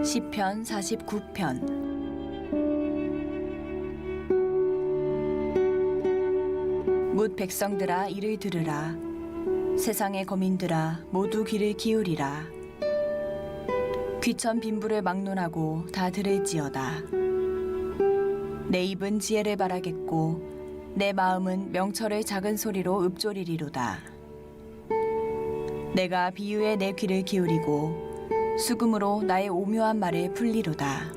시편 49편. 뭇 백성들아 이를 들으라. 세상의 거민들아 모두 귀를 기울이라. 귀천 빈부를 막론하고 다 들을지어다. 내 입은 지혜를 바라겠고 내 마음은 명철을 작은 소리로 읊조리리로다. 내가 비유에 내 귀를 기울이고 수금으로 나의 오묘한 말을 풀리로다.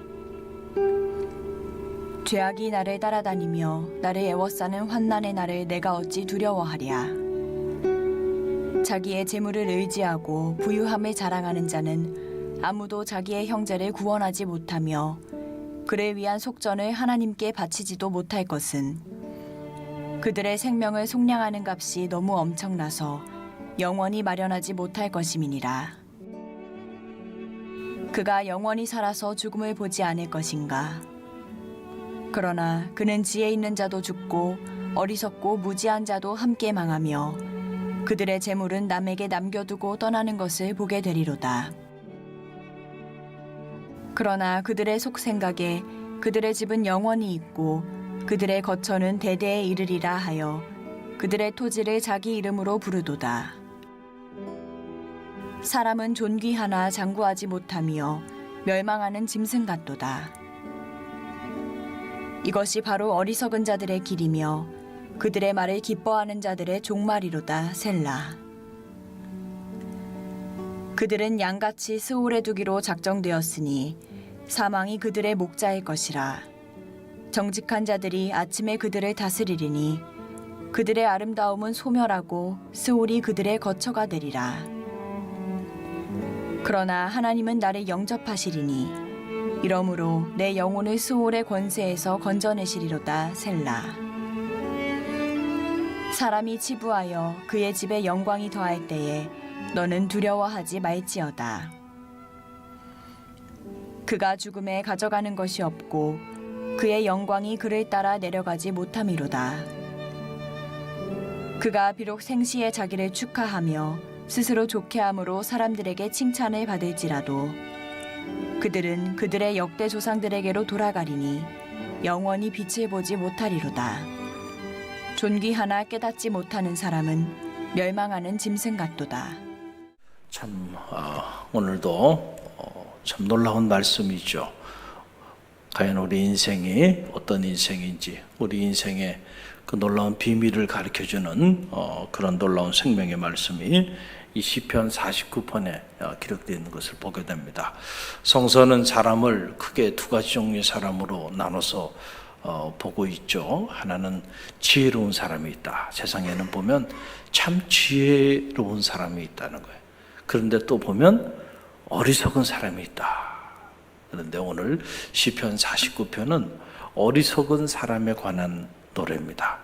죄악이 나를 따라다니며 나를 애워싸는 환난의 날을 내가 어찌 두려워하랴. 자기의 재물을 의지하고 부유함을 자랑하는 자는 아무도 자기의 형제를 구원하지 못하며 그를 위한 속전을 하나님께 바치지도 못할 것은 그들의 생명을 속량하는 값이 너무 엄청나서 영원히 마련하지 못할 것임이니라. 그가 영원히 살아서 죽음을 보지 않을 것인가. 그러나 그는 지혜 있는 자도 죽고 어리석고 무지한 자도 함께 망하며 그들의 재물은 남에게 남겨두고 떠나는 것을 보게 되리로다. 그러나 그들의 속생각에 그들의 집은 영원히 있고 그들의 거처는 대대에 이르리라 하여 그들의 토지를 자기 이름으로 부르도다. 사람은 존귀하나 장구하지 못하며 멸망하는 짐승 같도다. 이것이 바로 어리석은 자들의 길이며 그들의 말을 기뻐하는 자들의 종말이로다. 셀라. 그들은 양같이 스올에 두기로 작정되었으니 사망이 그들의 목자일 것이라. 정직한 자들이 아침에 그들을 다스리리니 그들의 아름다움은 소멸하고 스올이 그들의 거처가 되리라. 그러나 하나님은 나를 영접하시리니 이러므로 내 영혼을 스올의 권세에서 건져내시리로다. 셀라. 사람이 치부하여 그의 집에 영광이 더할 때에 너는 두려워하지 말지어다. 그가 죽음에 가져가는 것이 없고 그의 영광이 그를 따라 내려가지 못함이로다. 그가 비록 생시에 자기를 축하하며 스스로 좋게함으로 사람들에게 칭찬을 받을지라도 그들은 그들의 역대 조상들에게로 돌아가리니 영원히 빛을 보지 못하리로다. 존귀하나 깨닫지 못하는 사람은 멸망하는 짐승 같도다. 참 오늘도 참 놀라운 말씀이죠. 과연 우리 인생이 어떤 인생인지, 우리 인생의 그 놀라운 비밀을 가르쳐주는 그런 놀라운 생명의 말씀이 이 시편 49편에 기록되어 있는 것을 보게 됩니다. 성서는 사람을 크게 두 가지 종류의 사람으로 나눠서 보고 있죠. 하나는 지혜로운 사람이 있다. 세상에는 보면 참 지혜로운 사람이 있다는 거예요. 그런데 또 보면 어리석은 사람이 있다. 그런데 오늘 시편 49편은 어리석은 사람에 관한 노래입니다.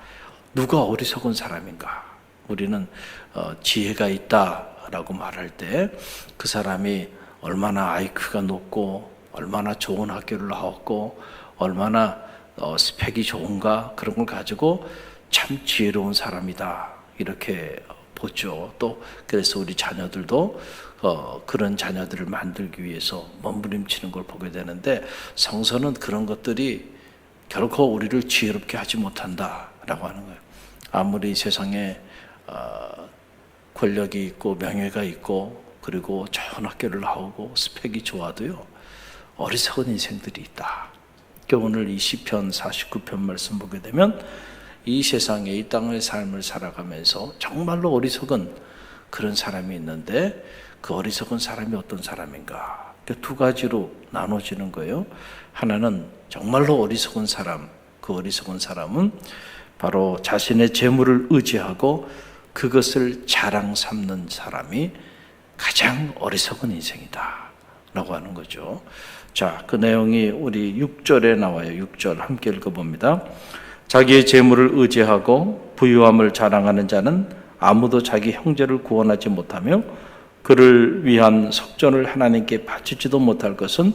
누가 어리석은 사람인가? 우리는 지혜가 있다라고 말할 때 그 사람이 얼마나 IQ가 높고 얼마나 좋은 학교를 나왔고 얼마나 스펙이 좋은가 그런 걸 가지고 참 지혜로운 사람이다 이렇게 보죠. 또 그래서 우리 자녀들도 그런 자녀들을 만들기 위해서 몸부림치는 걸 보게 되는데 성서는 그런 것들이 결코 우리를 지혜롭게 하지 못한다라고 하는 거예요. 아무리 세상에 권력이 있고 명예가 있고 그리고 좋은 학교를 나오고 스펙이 좋아도요 어리석은 인생들이 있다. 그러니까 오늘 이 시편 49편 말씀 보게 되면 이 세상에 이 땅의 삶을 살아가면서 정말로 어리석은 그런 사람이 있는데 그 어리석은 사람이 어떤 사람인가? 두 가지로 나눠지는 거예요. 하나는 정말로 어리석은 사람, 그 어리석은 사람은 바로 자신의 재물을 의지하고 그것을 자랑 삼는 사람이 가장 어리석은 인생이다 라고 하는 거죠. 자, 그 내용이 우리 6절에 나와요. 6절 함께 읽어봅니다. 자기의 재물을 의지하고 부유함을 자랑하는 자는 아무도 자기 형제를 구원하지 못하며 그를 위한 속전을 하나님께 바치지도 못할 것은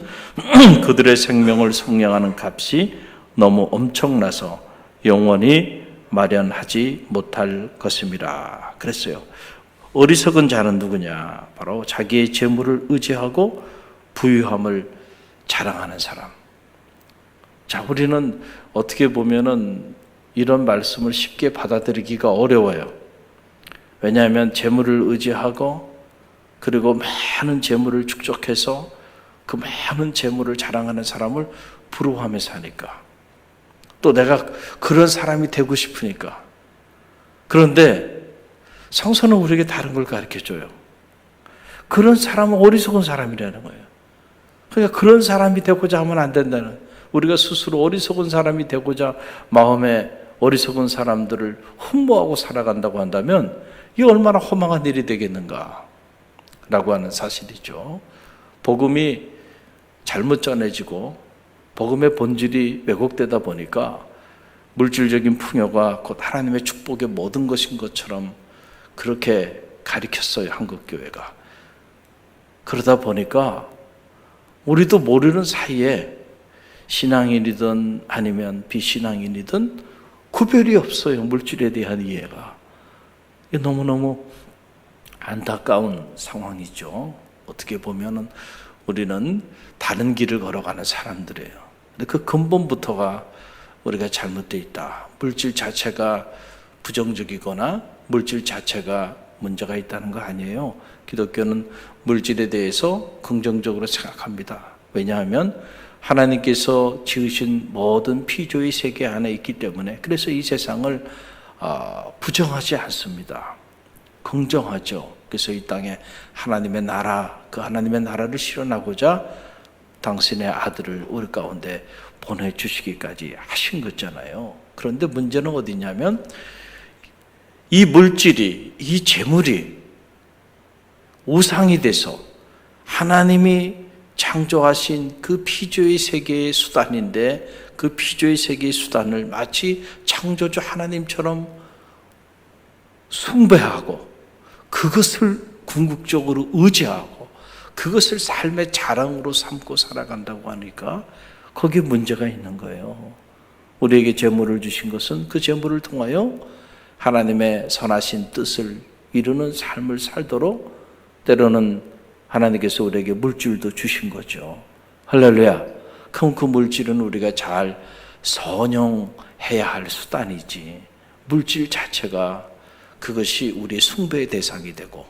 그들의 생명을 속량하는 값이 너무 엄청나서 영원히 마련하지 못할 것임이라 그랬어요. 어리석은 자는 누구냐? 바로 자기의 재물을 의지하고 부유함을 자랑하는 사람. 자, 우리는 어떻게 보면은 이런 말씀을 쉽게 받아들이기가 어려워요. 왜냐하면 재물을 의지하고 그리고 많은 재물을 축적해서 그 많은 재물을 자랑하는 사람을 부러워하며 사니까. 또 내가 그런 사람이 되고 싶으니까. 그런데 성서는 우리에게 다른 걸 가르쳐줘요. 그런 사람은 어리석은 사람이라는 거예요. 그러니까 그런 사람이 되고자 하면 안 된다는, 우리가 스스로 어리석은 사람이 되고자 마음에 어리석은 사람들을 흠모하고 살아간다고 한다면 이게 얼마나 허망한 일이 되겠는가 라고 하는 사실이죠. 복음이 잘못 전해지고 복음의 본질이 왜곡되다 보니까 물질적인 풍요가 곧 하나님의 축복의 모든 것인 것처럼 그렇게 가리켰어요, 한국교회가. 그러다 보니까 우리도 모르는 사이에 신앙인이든 아니면 비신앙인이든 구별이 없어요, 물질에 대한 이해가. 이게 너무너무 안타까운 상황이죠. 어떻게 보면은 우리는 다른 길을 걸어가는 사람들이에요. 근데 그 근본부터가 우리가 잘못되어 있다. 물질 자체가 부정적이거나 물질 자체가 문제가 있다는 거 아니에요. 기독교는 물질에 대해서 긍정적으로 생각합니다. 왜냐하면 하나님께서 지으신 모든 피조의 세계 안에 있기 때문에, 그래서 이 세상을 부정하지 않습니다. 긍정하죠. 그래서 이 땅에 하나님의 나라, 그 하나님의 나라를 실현하고자 당신의 아들을 우리 가운데 보내주시기까지 하신 거잖아요. 그런데 문제는 어디냐면 이 물질이, 이 재물이 우상이 돼서 하나님이 창조하신 그 피조의 세계의 수단인데, 그 피조의 세계의 수단을 마치 창조주 하나님처럼 숭배하고 그것을 궁극적으로 의지하고 그것을 삶의 자랑으로 삼고 살아간다고 하니까 거기에 문제가 있는 거예요. 우리에게 재물을 주신 것은 그 재물을 통하여 하나님의 선하신 뜻을 이루는 삶을 살도록, 때로는 하나님께서 우리에게 물질도 주신 거죠. 할렐루야. 그럼 그 물질은 우리가 잘 선용해야 할 수단이지, 물질 자체가 그것이 우리의 숭배의 대상이 되고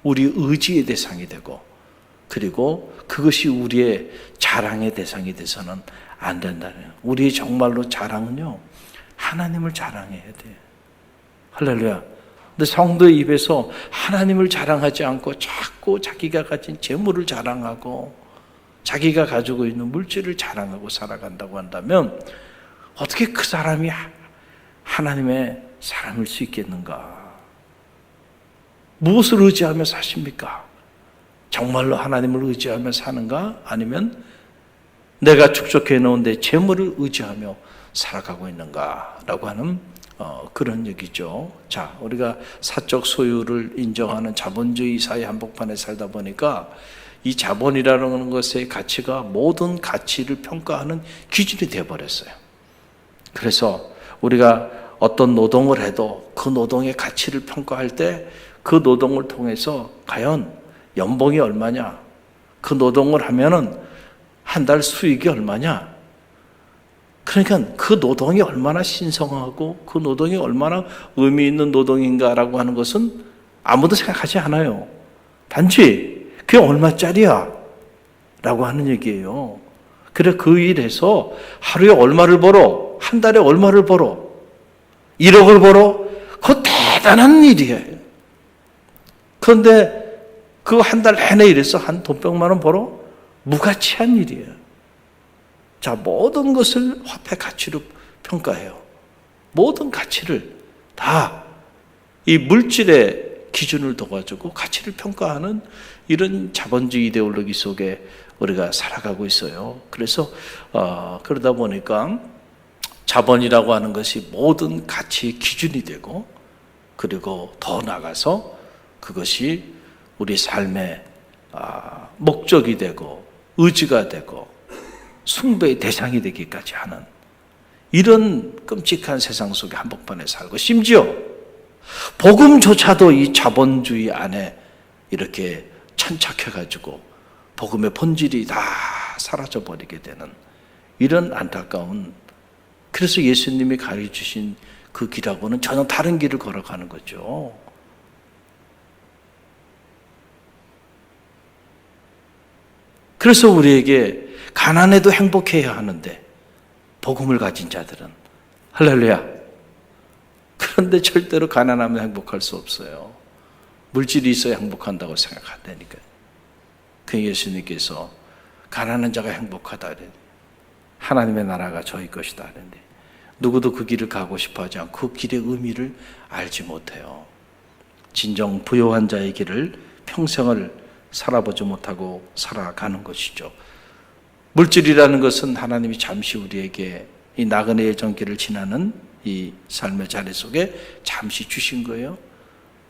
우리 의지의 대상이 되고 그리고 그것이 우리의 자랑의 대상이 돼서는 안 된다는 거예요. 우리의 정말로 자랑은요, 하나님을 자랑해야 돼. 할렐루야. 근데 성도의 입에서 하나님을 자랑하지 않고 자꾸 자기가 가진 재물을 자랑하고 자기가 가지고 있는 물질을 자랑하고 살아간다고 한다면 어떻게 그 사람이 하나님의 사람일 수 있겠는가? 무엇을 의지하며 사십니까? 정말로 하나님을 의지하며 사는가? 아니면 내가 축적해 놓은 내 재물을 의지하며 살아가고 있는가? 라고 하는 그런 얘기죠. 자, 우리가 사적 소유를 인정하는 자본주의 사회 한복판에 살다 보니까 이 자본이라는 것의 가치가 모든 가치를 평가하는 기준이 되어버렸어요. 그래서 우리가 어떤 노동을 해도 그 노동의 가치를 평가할 때 그 노동을 통해서 과연 연봉이 얼마냐, 그 노동을 하면은 한 달 수익이 얼마냐, 그러니까 그 노동이 얼마나 신성하고 그 노동이 얼마나 의미 있는 노동인가라고 하는 것은 아무도 생각하지 않아요. 단지 그게 얼마짜리야 라고 하는 얘기예요. 그래, 그 일에서 하루에 얼마를 벌어, 한 달에 얼마를 벌어, 1억을 벌어, 그거 대단한 일이에요. 그런데 그 한 달 내내 일해서 한 돈 100만 원 벌어? 무가치한 일이에요. 자, 모든 것을 화폐 가치로 평가해요. 모든 가치를 다 이 물질의 기준을 둬가지고 가치를 평가하는 이런 자본주의 이데올로기 속에 우리가 살아가고 있어요. 그래서 그러다 보니까 자본이라고 하는 것이 모든 가치의 기준이 되고, 그리고 더 나아가서 그것이 우리 삶의 목적이 되고 의지가 되고 숭배의 대상이 되기까지 하는 이런 끔찍한 세상 속에 한복판에 살고, 심지어 복음조차도 이 자본주의 안에 이렇게 천착해가지고 복음의 본질이 다 사라져버리게 되는 이런 안타까운, 그래서 예수님이 가르쳐주신 그 길하고는 전혀 다른 길을 걸어가는 거죠. 그래서 우리에게 가난해도 행복해야 하는데 복음을 가진 자들은, 할렐루야, 그런데 절대로 가난하면 행복할 수 없어요. 물질이 있어야 행복한다고 생각한다니까요. 그 예수님께서 가난한 자가 행복하다 그래. 하나님의 나라가 저희 것이다 하는데 누구도 그 길을 가고 싶어 하지 않고 그 길의 의미를 알지 못해요. 진정 부요한 자의 길을 평생을 살아보지 못하고 살아가는 것이죠. 물질이라는 것은 하나님이 잠시 우리에게 이 나그네의 전길을 지나는 이 삶의 자리 속에 잠시 주신 거예요.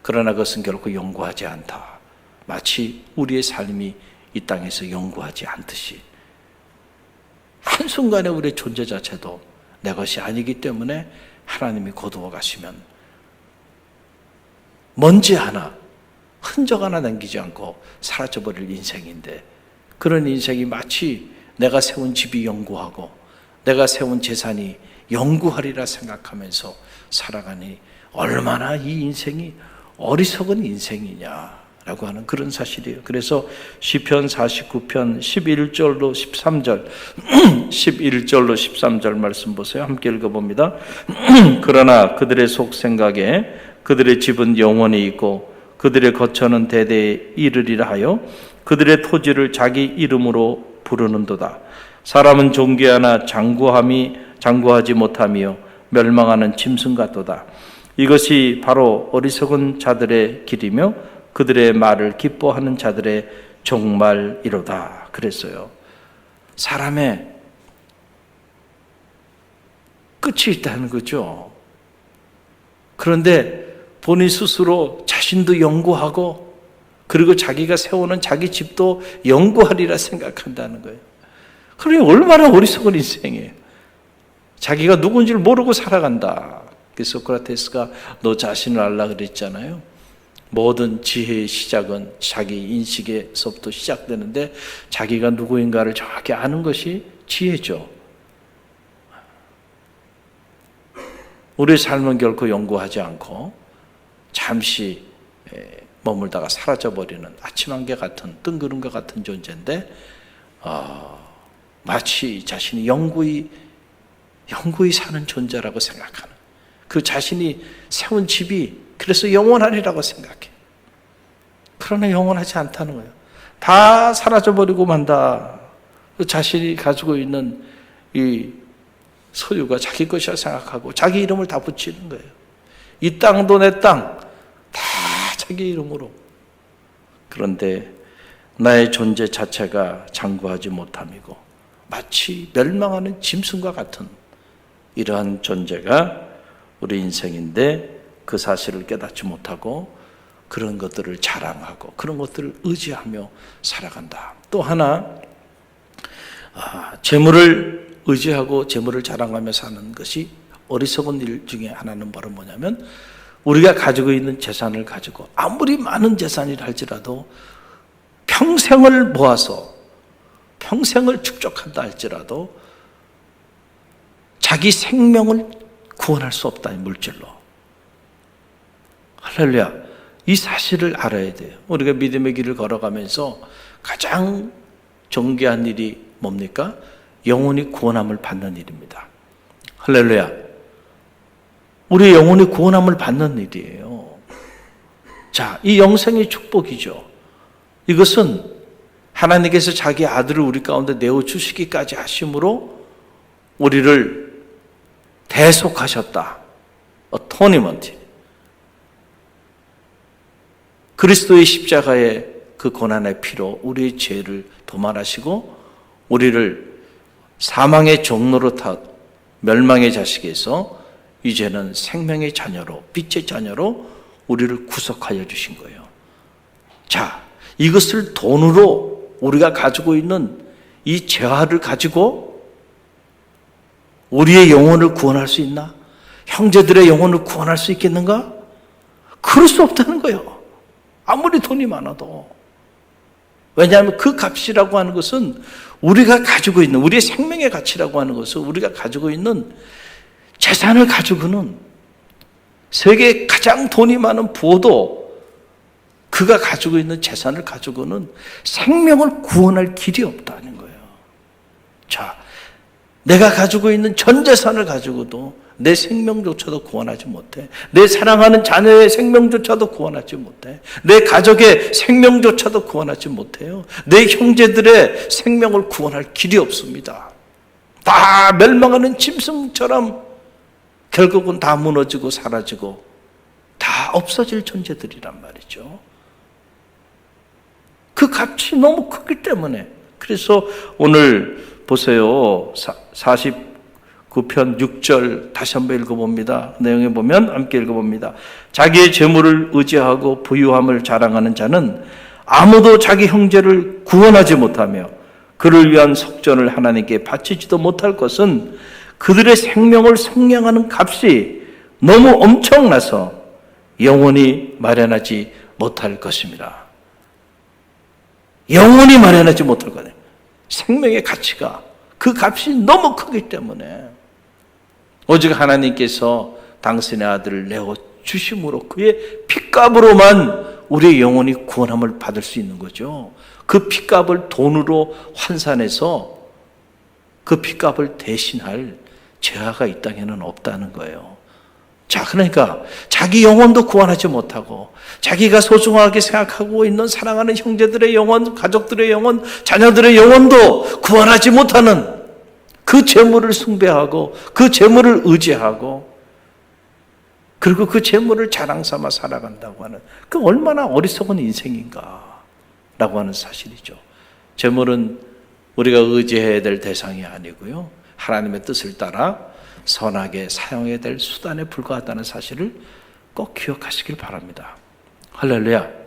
그러나 그것은 결코 영구하지 않다. 마치 우리의 삶이 이 땅에서 영구하지 않듯이 한순간에 우리의 존재 자체도 내 것이 아니기 때문에 하나님이 거두어 가시면 먼지 하나, 흔적 하나 남기지 않고 사라져버릴 인생인데, 그런 인생이 마치 내가 세운 집이 영구하고 내가 세운 재산이 영구하리라 생각하면서 살아가니 얼마나 이 인생이 어리석은 인생이냐라고 하는 그런 사실이에요. 그래서 시편 49편 11절로 13절 11절로 13절 말씀 보세요. 함께 읽어봅니다. 그러나 그들의 속 생각에 그들의 집은 영원히 있고 그들의 거처는 대대에 이르리라 하여 그들의 토지를 자기 이름으로 부르는도다. 사람은 존귀하나 장구하지 못하며 멸망하는 짐승 같도다. 이것이 바로 어리석은 자들의 길이며 그들의 말을 기뻐하는 자들의 종말이로다. 그랬어요. 사람의 끝이 있다는 거죠. 그런데 본인 스스로 자신도 영구하고 그리고 자기가 세우는 자기 집도 영구하리라 생각한다는 거예요. 그러니 얼마나 어리석은 인생이에요. 자기가 누군지를 모르고 살아간다. 그래서 소크라테스가 너 자신을 알라 그랬잖아요. 모든 지혜의 시작은 자기 인식에서부터 시작되는데 자기가 누구인가를 정확히 아는 것이 지혜죠. 우리의 삶은 결코 영구하지 않고 잠시 머물다가 사라져버리는 아침 안개 같은 뜬구름과 같은 존재인데 마치 자신이 영구히 사는 존재라고 생각하는, 그 자신이 세운 집이 그래서 영원하리라고 생각해. 그러나 영원하지 않다는 거예요. 다 사라져버리고 만다. 자신이 가지고 있는 이 소유가 자기 것이라 생각하고 자기 이름을 다 붙이는 거예요. 이 땅도 내 땅, 다 자기 이름으로. 그런데 나의 존재 자체가 장구하지 못함이고 마치 멸망하는 짐승과 같은 이러한 존재가 우리 인생인데, 그 사실을 깨닫지 못하고 그런 것들을 자랑하고 그런 것들을 의지하며 살아간다. 또 하나, 재물을 의지하고 재물을 자랑하며 사는 것이 어리석은 일 중에 하나는 바로 뭐냐면, 우리가 가지고 있는 재산을 가지고 아무리 많은 재산이라 할지라도 평생을 모아서 평생을 축적한다 할지라도 자기 생명을 구원할 수 없다, 이 물질로. 할렐루야. 이 사실을 알아야 돼요. 우리가 믿음의 길을 걸어가면서 가장 존귀한 일이 뭡니까? 영혼이 구원함을 받는 일입니다. 할렐루야. 우리 영혼이 구원함을 받는 일이에요. 자, 이 영생의 축복이죠. 이것은 하나님께서 자기 아들을 우리 가운데 내어주시기까지 하심으로 우리를 대속하셨다. atonement. 그리스도의 십자가의 그 고난의 피로 우리의 죄를 도말하시고 우리를 사망의 종로로 멸망의 자식에서 이제는 생명의 자녀로, 빛의 자녀로 우리를 구속하여 주신 거예요. 자, 이것을 돈으로 우리가 가지고 있는 이 재화를 가지고 우리의 영혼을 구원할 수 있나? 형제들의 영혼을 구원할 수 있겠는가? 그럴 수 없다는 거예요. 아무리 돈이 많아도. 왜냐하면 그 값이라고 하는 것은 우리가 가지고 있는, 우리의 생명의 가치라고 하는 것은 우리가 가지고 있는 재산을 가지고는 세계에 가장 돈이 많은 부호도 그가 가지고 있는 재산을 가지고는 생명을 구원할 길이 없다는 거예요. 자, 내가 가지고 있는 전 재산을 가지고도 내 생명조차도 구원하지 못해. 내 사랑하는 자녀의 생명조차도 구원하지 못해. 내 가족의 생명조차도 구원하지 못해요. 내 형제들의 생명을 구원할 길이 없습니다. 다 멸망하는 짐승처럼 결국은 다 무너지고 사라지고 다 없어질 존재들이란 말이죠. 그 값이 너무 크기 때문에. 그래서 오늘 보세요. 49편 6절 다시 한번 읽어봅니다. 내용에 보면 함께 읽어봅니다. 자기의 재물을 의지하고 부유함을 자랑하는 자는 아무도 자기 형제를 구원하지 못하며 그를 위한 속전을 하나님께 바치지도 못할 것은 그들의 생명을 속량하는 값이 너무 엄청나서 영원히 마련하지 못할 것입니다. 영원히 마련하지 못할 거예요. 생명의 가치가, 그 값이 너무 크기 때문에 오직 하나님께서 당신의 아들을 내어 주심으로 그의 핏값으로만 우리의 영혼이 구원함을 받을 수 있는 거죠. 그 핏값을 돈으로 환산해서 그 핏값을 대신할 죄가 이 땅에는 없다는 거예요. 자, 그러니까 자기 영혼도 구원하지 못하고 자기가 소중하게 생각하고 있는 사랑하는 형제들의 영혼, 가족들의 영혼, 자녀들의 영혼도 구원하지 못하는 그 재물을 숭배하고 그 재물을 의지하고 그리고 그 재물을 자랑 삼아 살아간다고 하는 그 얼마나 어리석은 인생인가 라고 하는 사실이죠. 재물은 우리가 의지해야 될 대상이 아니고요. 하나님의 뜻을 따라 선하게 사용해야 될 수단에 불과하다는 사실을 꼭 기억하시길 바랍니다. 할렐루야.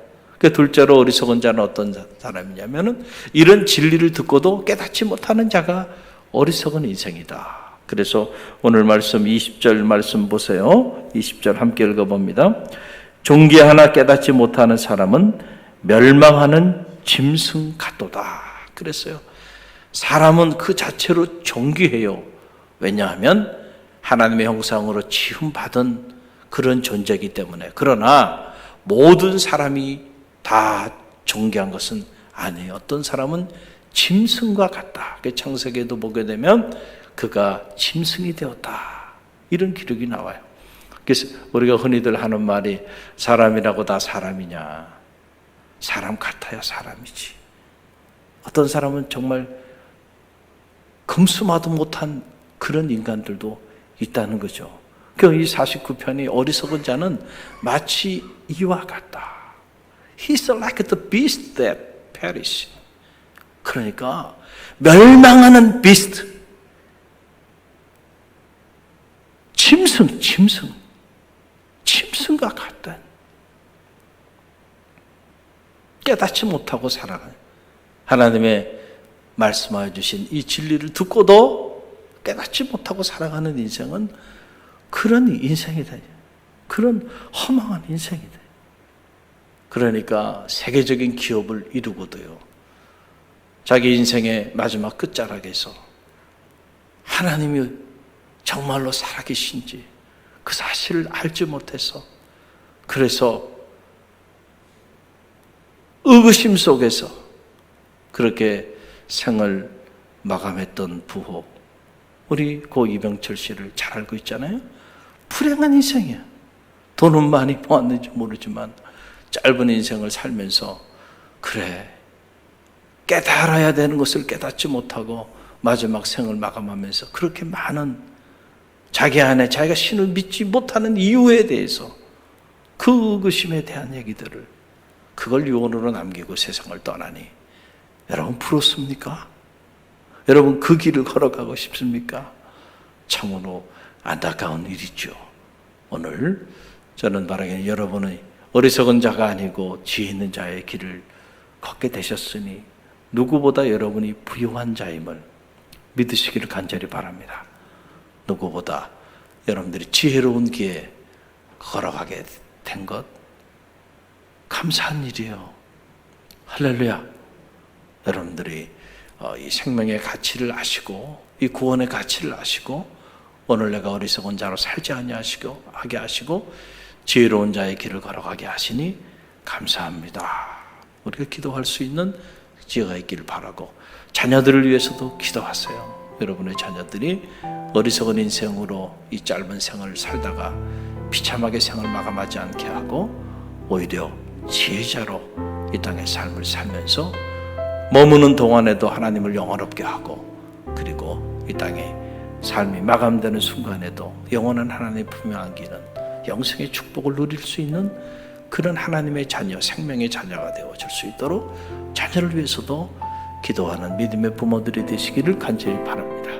둘째로 어리석은 자는 어떤 사람이냐면은 이런 진리를 듣고도 깨닫지 못하는 자가 어리석은 인생이다. 그래서 오늘 말씀 20절 말씀 보세요. 20절 함께 읽어봅니다. 종기 하나 깨닫지 못하는 사람은 멸망하는 짐승 같도다. 그랬어요. 사람은 그 자체로 존귀해요. 왜냐하면 하나님의 형상으로 지음받은 그런 존재이기 때문에. 그러나 모든 사람이 다 존귀한 것은 아니에요. 어떤 사람은 짐승과 같다. 창세기에도 보게 되면 그가 짐승이 되었다. 이런 기록이 나와요. 그래서 우리가 흔히들 하는 말이 사람이라고 다 사람이냐. 사람 같아야 사람이지. 어떤 사람은 정말 금수마도 못한 그런 인간들도 있다는 거죠. 이 49편이 어리석은 자는 마치 이와 같다. He's like the beast that perish. 그러니까 멸망하는 beast. 짐승과 같다. 깨닫지 못하고 살아가요. 하나님의 말씀하여 주신 이 진리를 듣고도 깨닫지 못하고 살아가는 인생은 그런 인생이다. 그런 허망한 인생이다. 그러니까 세계적인 기업을 이루고도요. 자기 인생의 마지막 끝자락에서 하나님이 정말로 살아계신지 그 사실을 알지 못해서 그래서 의구심 속에서 그렇게 생을 마감했던 부호 우리 고 이병철 씨를 잘 알고 있잖아요. 불행한 인생이야. 돈은 많이 모았는지 모르지만 짧은 인생을 살면서 그래 깨달아야 되는 것을 깨닫지 못하고 마지막 생을 마감하면서 그렇게 많은 자기 안에 자기가 신을 믿지 못하는 이유에 대해서 그 의구심에 대한 얘기들을 그걸 유언으로 남기고 세상을 떠나니 여러분 부럽습니까? 여러분 그 길을 걸어가고 싶습니까? 참으로 안타까운 일이죠. 오늘 저는 바라기는 여러분의 어리석은 자가 아니고 지혜 있는 자의 길을 걷게 되셨으니 누구보다 여러분이 부유한 자임을 믿으시기를 간절히 바랍니다. 누구보다 여러분들이 지혜로운 길에 걸어가게 된 것 감사한 일이에요. 할렐루야. 여러분들이 이 생명의 가치를 아시고 이 구원의 가치를 아시고 오늘 내가 어리석은 자로 살지 하게 하시고 지혜로운 자의 길을 걸어가게 하시니 감사합니다. 우리가 기도할 수 있는 지혜가 있기를 바라고 자녀들을 위해서도 기도하세요. 여러분의 자녀들이 어리석은 인생으로 이 짧은 생을 살다가 비참하게 생을 마감하지 않게 하고 오히려 지혜자로 이 땅의 삶을 살면서 머무는 동안에도 하나님을 영원롭게 하고 그리고 이 땅에 삶이 마감되는 순간에도 영원한 하나님의 품에 안기는 영생의 축복을 누릴 수 있는 그런 하나님의 자녀, 생명의 자녀가 되어줄 수 있도록 자녀를 위해서도 기도하는 믿음의 부모들이 되시기를 간절히 바랍니다.